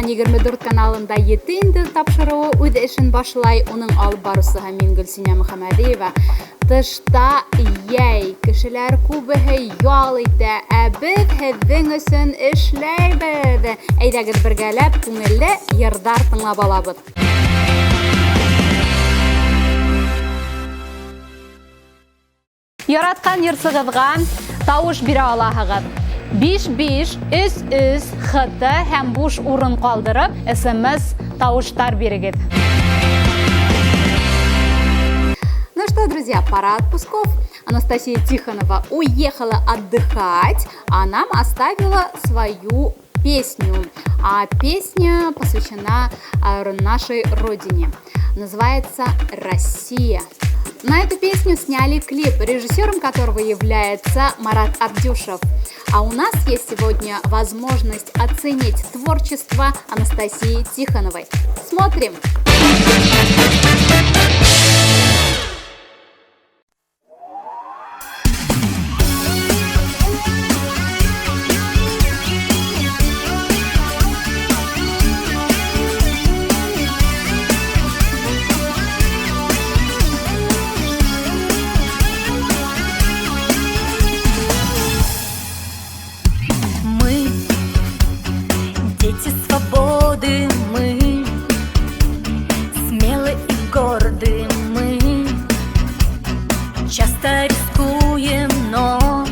24 каналында етенді тапшыруы өз ішін башлай. Оның алып барысыға мен Гүлсина Мухаммадиева. Тышта ей, кішілер күбігі ял ите, біз хіздің үшін ішлейбіз. Әйдәгіз біргәләп, күңілі ердар тыңлап алабыз. Яратқан ерсігізға тауыш бире алағығыз. 55-3-3 хыты һәм буш урын қалдырып, SMS тауыштар берегіз. Ну что, друзья, пора отпусков. Анастасия Тихонова уехала отдыхать, а нам оставила свою песню. А песня посвящена нашей родине. Называется «Россия». На эту песню сняли клип, режиссером которого является Марат Ардюшев. А у нас есть сегодня возможность оценить творчество Анастасии Тихоновой. Смотрим! Часто рискуем, но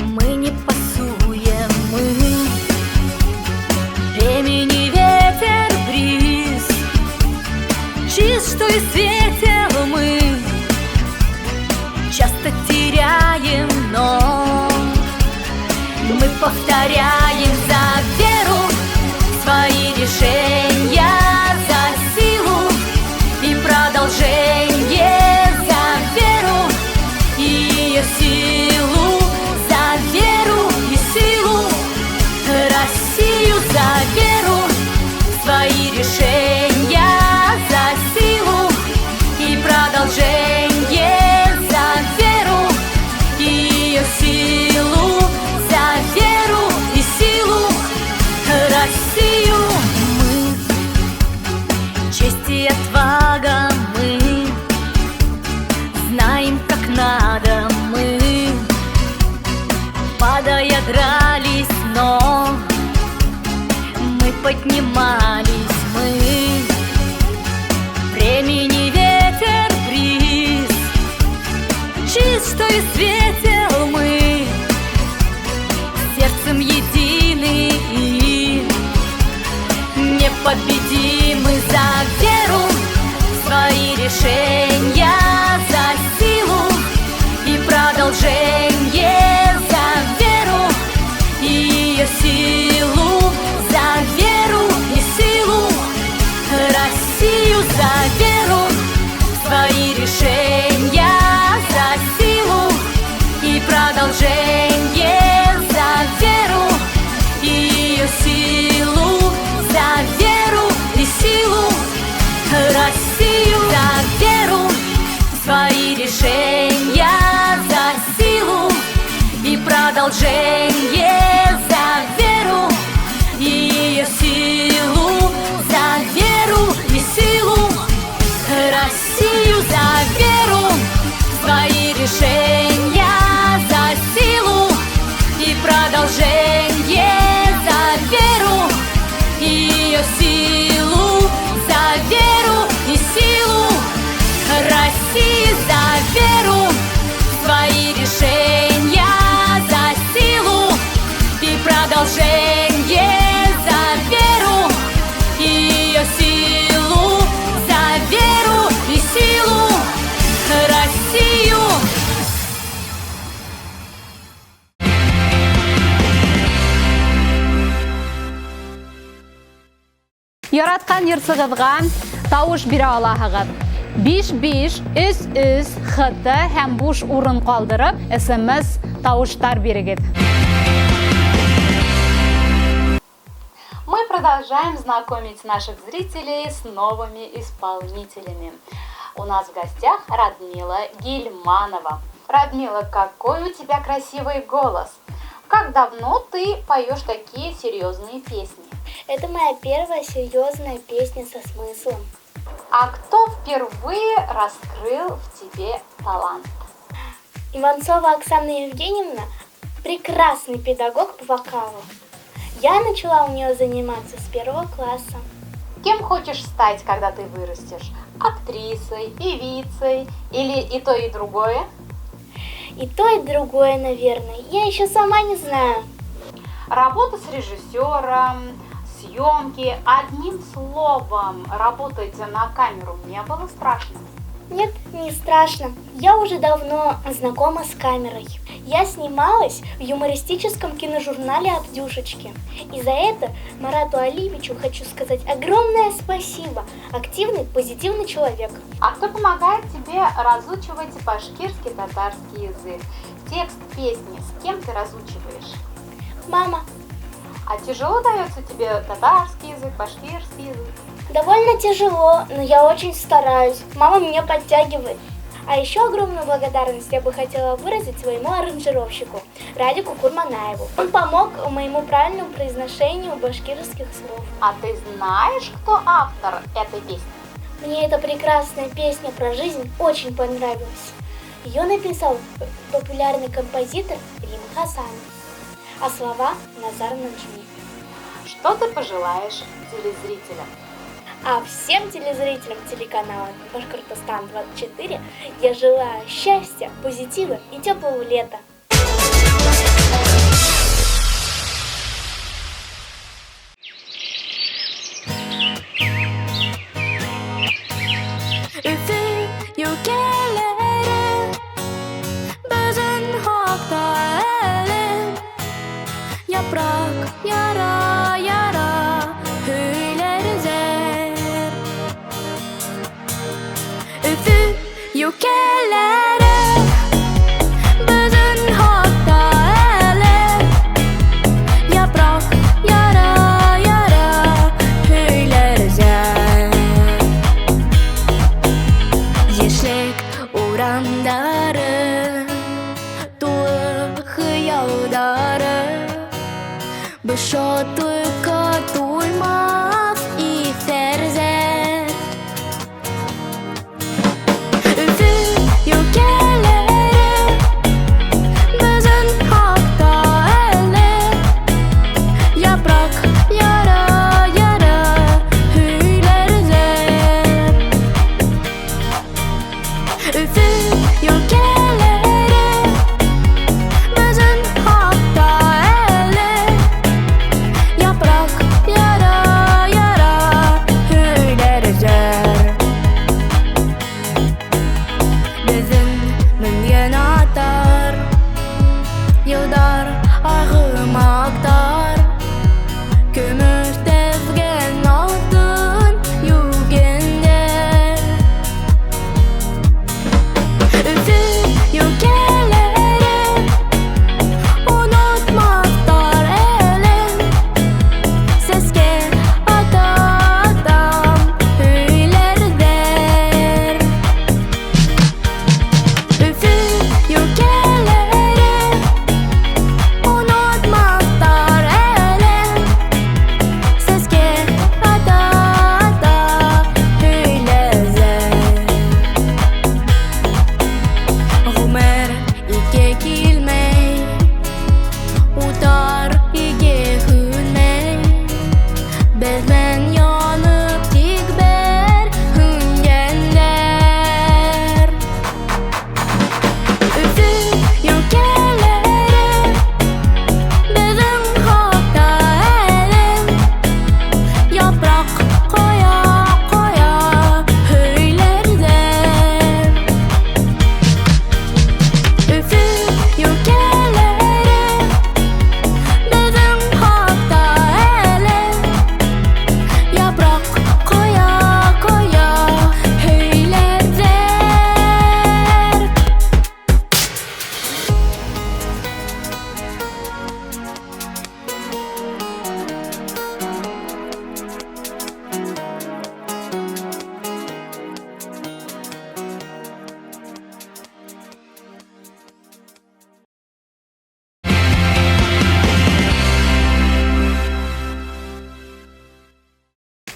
мы не пасуем, мы времени ветер, бриз, чист, что и светил, мы часто теряем, но мы повторяем за веру свои решения, за силу и продолжение. Силу, за веру и силу, Россию за веру, свои решения, за силу и продолжение, за веру и силу, за веру и силу, Россию. Мы, честь и отвага, мы знаем, как надо. Падая дрались, но мы поднимались, мы времени ветер, бриз, чист, что и светил, мы сердцем едины и непобедимы за веру, свои решения, за силу и продолжение. Силу, за веру и силу, Россию за веру, свои решения, за силу и продолжение, за веру и силу, за веру и силу, Россию за веру, свои решения, за силу и продолжение. Силу, за веру и силу, Россию за веру, свои решения, за силу и продолжение, за веру и силу, за веру и силу, России за веру, свои решения, за силу и продолжение. Яратқан ерсігізға тауыш бире алағығыз. 55-3-3 хыты һәм буш урын қалдырып, SMS тауыштар берегіз. Мы продолжаем знакомить наших зрителей с новыми исполнителями. У нас в гостях Радмила Гильманова. Радмила, какой у тебя красивый голос! Как давно ты поешь такие серьезные песни? Это моя первая серьезная песня со смыслом. А кто впервые раскрыл в тебе талант? Иванцова Оксана Евгеньевна – прекрасный педагог по вокалу. Я начала у нее заниматься с 1 класса. Кем хочешь стать, когда ты вырастешь? Актрисой, певицей или и то, и другое? И то, и другое, наверное. Я еще сама не знаю. Работа с режиссером, съемки, одним словом, работать на камеру не было страшно? Нет, не страшно. Я уже давно знакома с камерой. Я снималась в юмористическом киножурнале «Абдюшечки». И за это Марату Алиевичу хочу сказать огромное спасибо. Активный, позитивный человек. А кто помогает тебе разучивать башкирский, татарский язык? Текст песни с кем ты разучиваешь? Мама. А тяжело дается тебе татарский язык, башкирский язык? Довольно тяжело, но я очень стараюсь. Мама меня подтягивает. А еще огромную благодарность я бы хотела выразить своему аранжировщику Радику Курманаеву. Он помог моему правильному произношению башкирских слов. А ты знаешь, кто автор этой песни? Мне эта прекрасная песня про жизнь очень понравилась. Ее написал популярный композитор Рим Хасанов, а слова Назар Наджми. Что ты пожелаешь телезрителям? А всем телезрителям телеканала Башкортостан-24 я желаю счастья, позитива и теплого лета. Шатлыкка туймас и серзет Үфү юкелери Бізін хақта әлі Япрак яра-яра хүйлерзет Үфү юкелери Бізін хақта әлі Yaprak yara-yara hüylerizer Bizim müngen atar Yıldar ağımaktar Kömür tezgen altın yügender Üfü yükeleri Unutmaktar elin Seske adam hüylerder Üfü yükeleri Unutmaktar elin Seske adam hüylerder Ғұмыр ике килмей Утар иге хүнмей Біздің янып тик бір хүнгендер Үфү юкелери Біздің хақта әлім Япрак қоя-қоя хүйлердер Üfü yükeleri Bizim hakta ele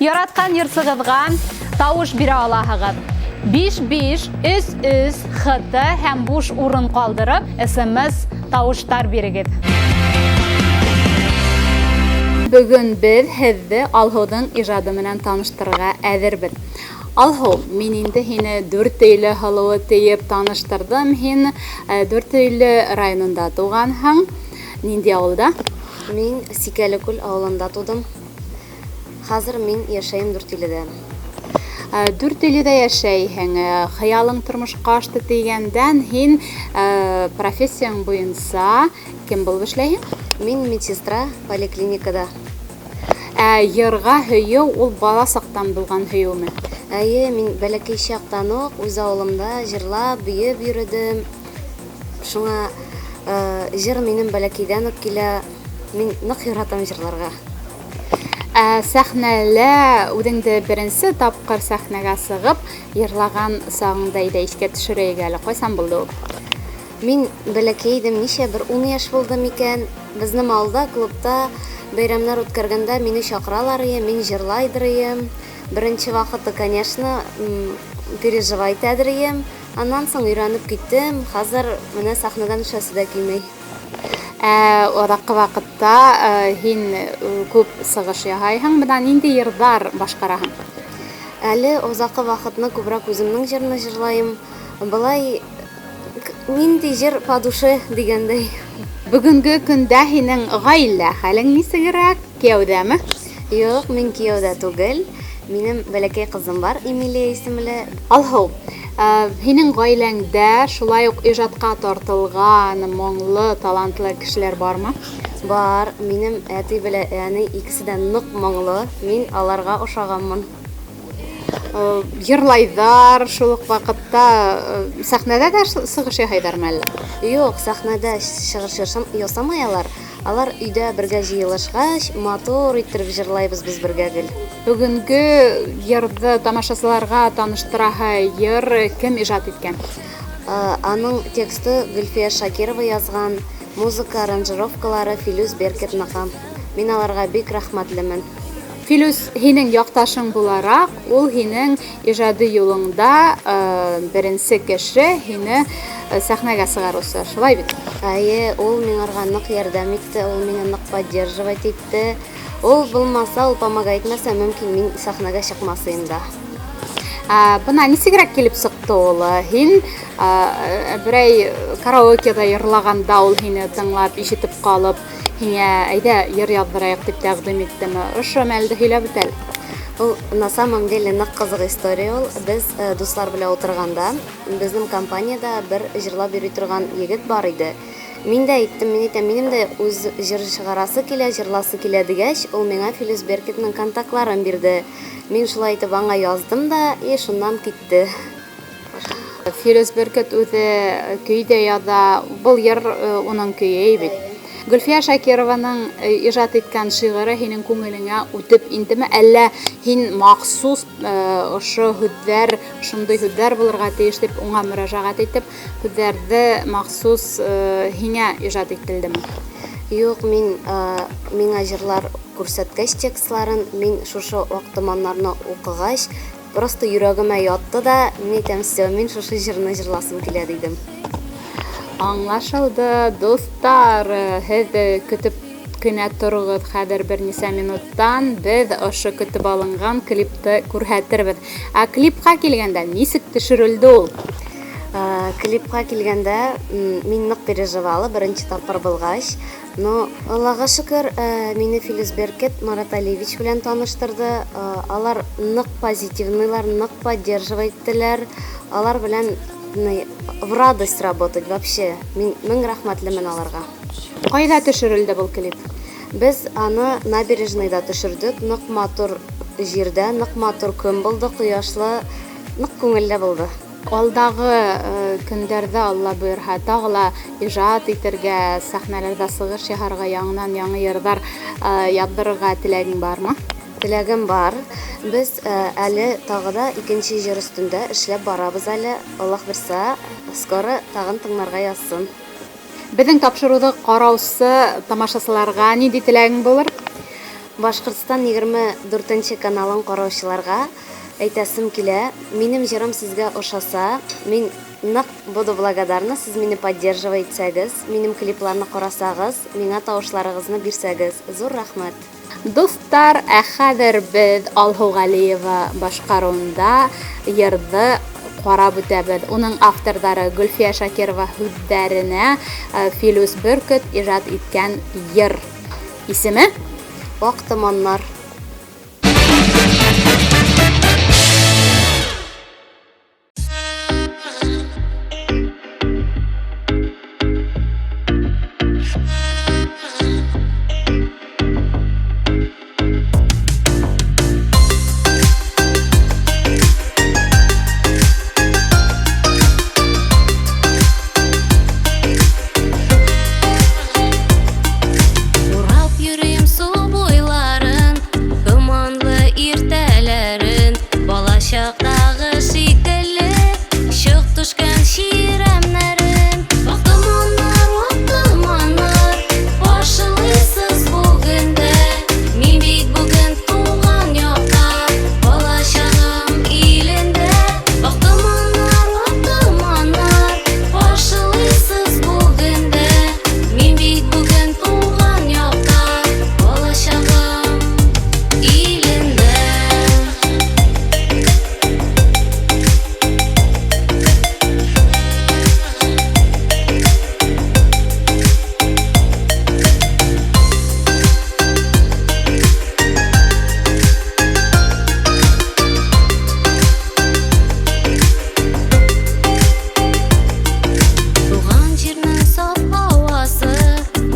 Яраткан йырсыгызга тавыш бирә алаһыгыз. 55 3 хыты һәм буш урын калдырып SMS тавыштар бирегез. Бүген без һезне Алһудың иҗады белән таныштырырга әзербез. Алһу, мин инде һине Дүртөйле халыгы тиеп таныштырдым. Һин Дүртөйле районында туганһың. Нинди авылда? Мин Сикәлекүл авылында тудым. Хәзер мин яшәйм Дүртөйледә. Дүртөйледә яшәйһең. Хыялың тормышка ашты дигәндән һин профессияң буенча кем булып эшләйһең? Мин медсестра поликлиникада. Йырга һөю ул бала сактан булган һөюме? Әйе, мин бәләкәй чактан ук үз авылымда җырлап, биеп йөрдем. Шуңа җыр минем бәләкәйдән үк килә. Мин нык яратам җырларга. Сәхнәлә үзеңдә беренче тапкыр сәхнәгә сыгып йырлаган сагыңда иде искә төшерәйек әле. Кайсан булды ул? Мин бәләкәй идем, ничә бер 10 яшь булдым икән. Безнең авылда клубта бәйрәмнәр үткәргәндә мине чакыралар иде, мин җырлайдыр идем. Беренче вакытта, конечно, переживай итәдер идем. Аннан соң өйрәнеп киттем. Хәзер менә сәхнәдән төшәсе дә килмәй. Одакы вакытта һин күп сыгыш яһайһың. Менә нинди йырдар башкараһың? Әле озакы вакытны күбрәк үземнең җырны җырлайм. Былай нинди җыр по душе дигәндәй. Бүгенге көндә һинең гаилә хәлең нисегрәк? Кияүдәме? Юк, мин кияүдә түгел. Минем бәләкәй кызым бар, Эмилия исемле. Алһу, һинең гаиләңдә шулай ук иҗатка тартылган моңлы, талантлы кешеләр бармы? Бар, минем әти белән әни икесе дә нык моңлы. Мин аларга охшаганмын. Йырлайдар, шул ук вакытта сәхнәдә дә сыгыш яһайдармы әллә? Юк, сәхнәдә чыгыш ясамаялар. Алар өйдә бергә җыелышгач, матур иттереп җырлайбыз без бергә гел. Бүгенге йырды тамашачыларга таныштыраһы йыр кем иҗат иткән? Аның тексты Гөлфия Шакирова язган, музыка аранжировкалары Филүс Беркетныкы. Мин аларга бик рәхмәтлемен. Филүс һинең якташың буларак, ул һинең иҗади юлыңда беренче кеше, һине сәхнәгә сыгарусы. Шулай бит? Әйе, ул миңа нык ярдәм итте, ул мине нык поддерживать итте. Ул булмаса, ул помогать итмәсә, мөмкин мин сәхнәгә чыкмас идем дә. Бына нисегрәк килеп сыкты ул? Һин берәй караокеда йырлаганда ул һине тыңлап, ишетеп калып, һиңа әйдә йыр яздырайык дип тәкъдим иттеме? Ошо мәлдә һөйләп бит әле. Ул на самом деле нык кызык история ул. Без дуслар белән утырганда, безнең компаниядә бер җырлап йөри торган егет бар иде. Мин дә әйттем, минем дә үз җыр чыгарасы килә, җырласы килә дигәч, ул миңа Филүс Беркетнең контактларын бирде. Мин шулай итеп аңа яздым да, шуннан китте. Филүс Беркет үзе көйдә яза, был йыр уның көе бит. Гөлфия Шакированың иҗат иткән шигыре һинең күңелеңә үтеп индеме, әллә һин махсус ошо һүзләр, шундый һүзләр булырга тиеш дип уңа мөрәҗәгать итеп, һүзләрне махсус һиңа иҗат ителдеме? Юк, миңа җырлар күрсәткәч текстларын, мин шушы вакытманнарны укыгач, просто йөрәгемә ятты да, мин әйтәм, мин шушы җырны җырласым килә дидем. Аңлашылды, достар, һез көтеп кенә торыгыз, хәзер берничә минуттан без ошо көтеп алынган клипты күрһәтербез. Клипка килгәндә нисек төшерелде ул? Клипка килгәндә мин нык переживала, беренче тапкыр булгач. Но Аллага шөкер, мине Филүс Беркет Марат Алиевич белән таныштырды. Алар нык позитивныйлар, нык поддерживать иттеләр. Алар белән в радость работать вообще. Мин мең рәхмәтлемен аларга. Кайда төшерелде бу клип? Без аны набережныйда төшердек. Нык матур җирдә, нык матур көн булды, кояшлы, нык күңелле булды. Алдагы көндәрдә Алла буйырһа тагыла иҗат итәргә, сәхнәләрдә сыгыш яһарга, яңадан яңа йырдар яздырырга теләгең бармы? Теләгем бар. Без әле тагы да икенче җыр өстендә эшләп барабыз әле. Аллаһ берсә, скоро тагын тыңларга язсын. Безнең тапшыруды караучы тамашачыларга нинди теләгең булыр? Башкортстан 24 каналын караучыларга әйтәсем килә, минем җырым сезгә ошаса, мин нык буду благодарна, сез мине поддерживаетсәгез, минем клипларны карасагыз, миңа тавышларыгызны бирсәгез. Зур рәхмәт. Достар, хәзер без Алһу Галиева башкаруында йырды карап үтәбез. Уның авторлары Гөлфия Шакирова һүзләренә Филүс Бөркет иҗат иткән йыр. Исеме? Ак томаннар. Урап йөрим су буйларын, томанлы иртәләрен, бала чактагы шикелле, чык төшкән чирамнарын. Ак томаннар, башылыйсыз бүгендә, мин бит бүген туган якта, бала чагым илендә. Ак томаннар, башылыйсыз бүгендә, мин бит бүген туган якта, бала чагым илендә. Туган җирнең саф һавасы,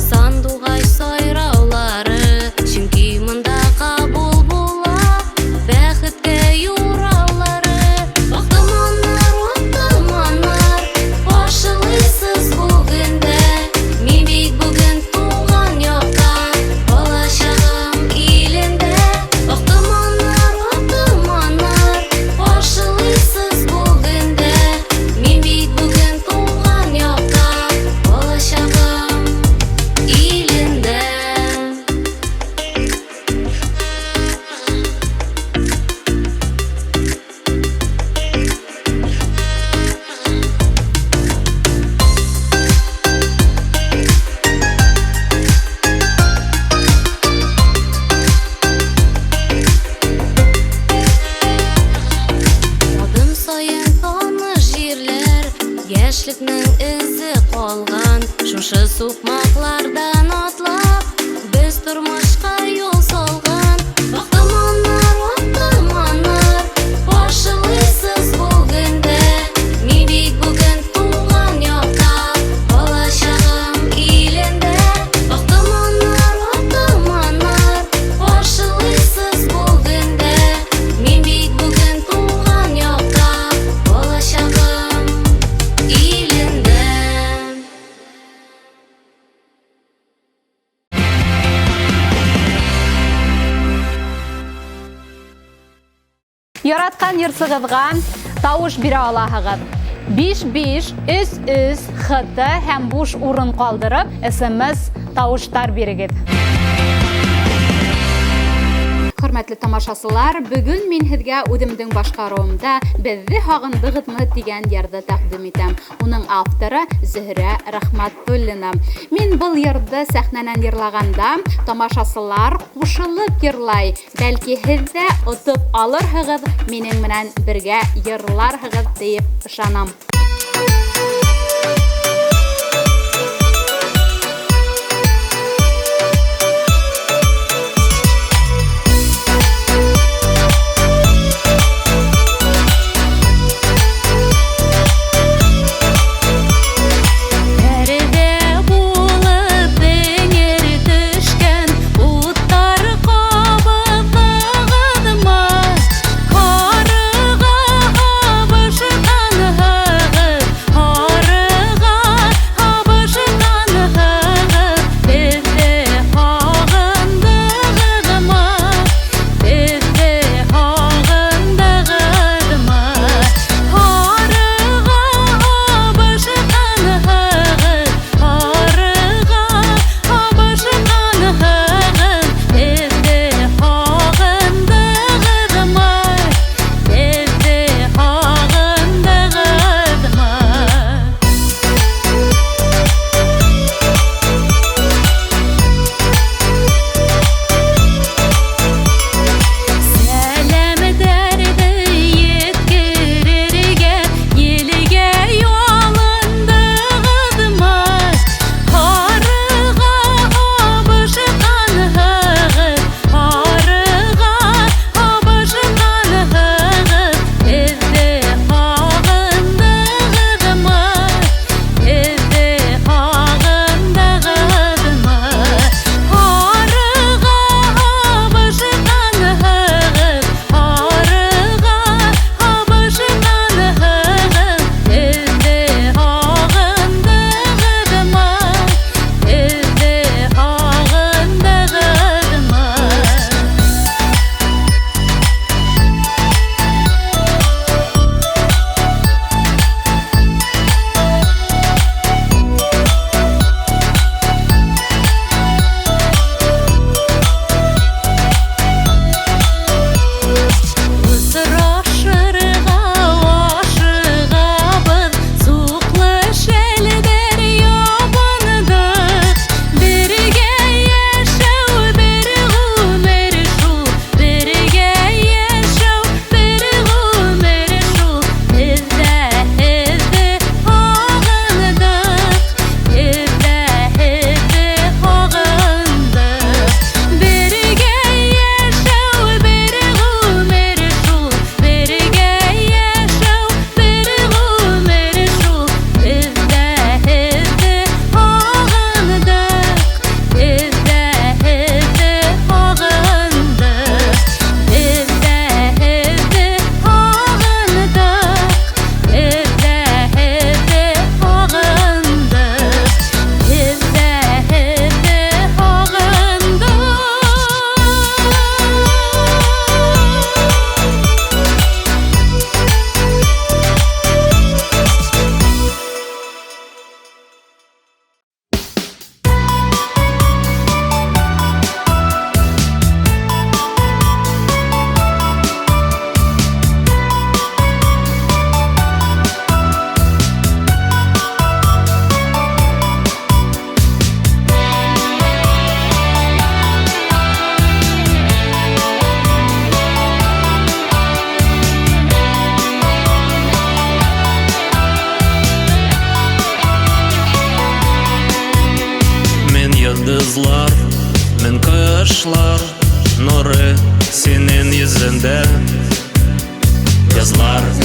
сандугач сайраулары, чөнки монда кабул була бәхеткә юраулары. Ак томаннар, башылыйсыз бүгендә, мин бит бүген туган якта, бала чагым илендә. Ак томаннар, башылыйсыз бүгендә, мин бит бүген туган якта, бала чагым илендә. Адым саен таныш җирләр, яшьлекнең эзе калган. Шушы сукмаклардан атлап, без тормышка юл салган. Ак томаннар, башылыйсыз бүгендә, мин бит бүген туган якта, бала чагым илендә. Ак томаннар, башылыйсыз бүгендә, мин бит бүген туган якта, бала чагым илендә. Яраткан йырсыгызга тавыш бирә алаһыгыз. 5533 ХТ һәм буш урын калдырып, СМС тавыштар бирегез. Хөрмәтле тамашачылар, бүген мин һезгә үземнең башкаруымда "Безне һагындыгызмы" дигән йырды тәкъдим итәм. Уның авторы Зөһрә Рәхмәтуллина. Мин был йырды сәхнәнән йырлаганда, тамашачылар кушылып йырлай. Бәлки һез дә отып алырһыгыз, минең менән бергә йырларһыгыз дип ышанам. Пәрдә булып бәңер төшкән, уттар кабызлыгынма, карыга абышкан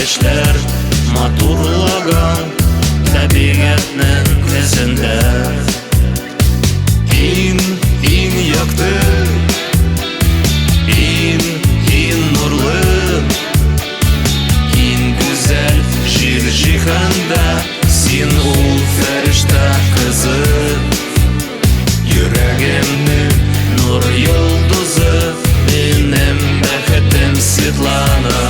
яшьләр матурлаган табигатьнең күзендә. Ин якты, ин нурлы, ин güzel җир җиһанда, син ул фәрештә кызы. Йөрәгемнең нур йолдызы, минем бәхетем Светлана.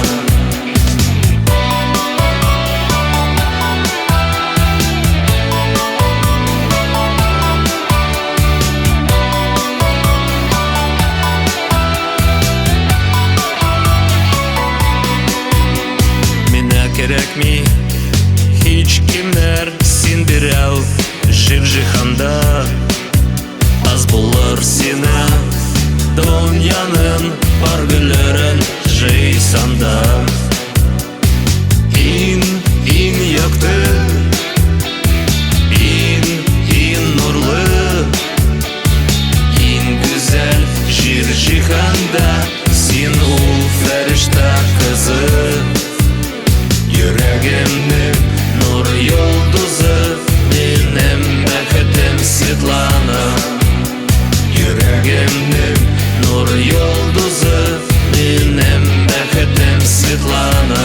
Кирәкми һич кемнәр, син берәү җир җиһанда. Аз булыр сине дөньяның бар гөлләрен җыйсанда. Ин якты, ин нурлы, ин güzel җир җиһанда, син ул фәрештә кызы. Йөрәгемнең нур йолдызы, минем бәхетем Светлана. Йөрәгемнең нур йолдызы, минем бәхетем Светлана.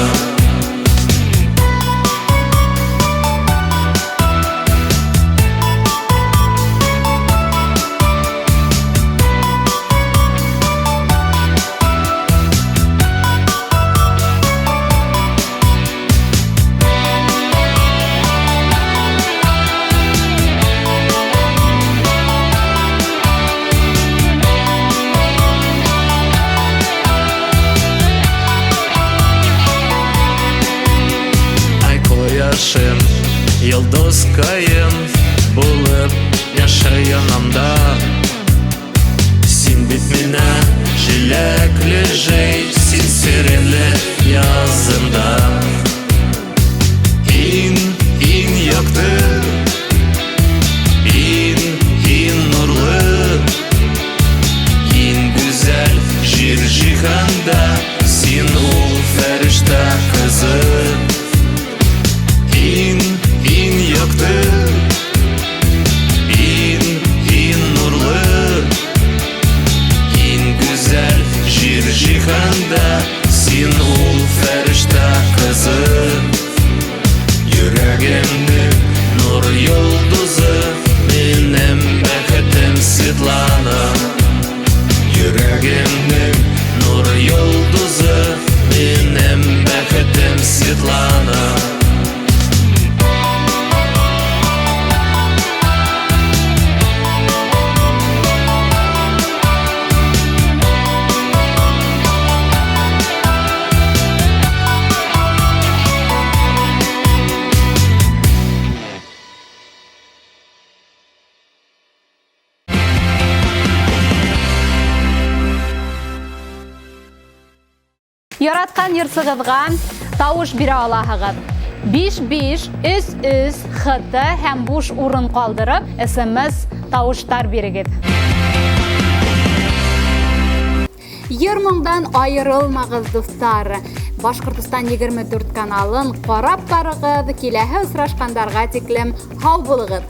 Йолдыз кайын булып яшәй янымда. Син бит минә җиләкле җәй, син сиренле язында. Ин якты, ин нурлы, ин güzel җир җиһанда, син ул фәрештә кызы. Ин якты, ин нурлы, ин güzel җир җиһанда, син ул фәрештә кызы. Йөрәгемнең нур йолдызы, минем бәхетем Светлана. Йөрәгемнең нур йолдызы, минем бәхетем Светлана. Яраткан йырсыгызга тавыш бирә алаһыгыз. 5533 хт һәм буш урын калдырып SMS тавыштар бирегез. Йырмыңдан айырылмагыз, дуслар. Башкортстан 24 каналын карап барыгыз. Киләһе очрашкандарга тиклем һау булыгыз.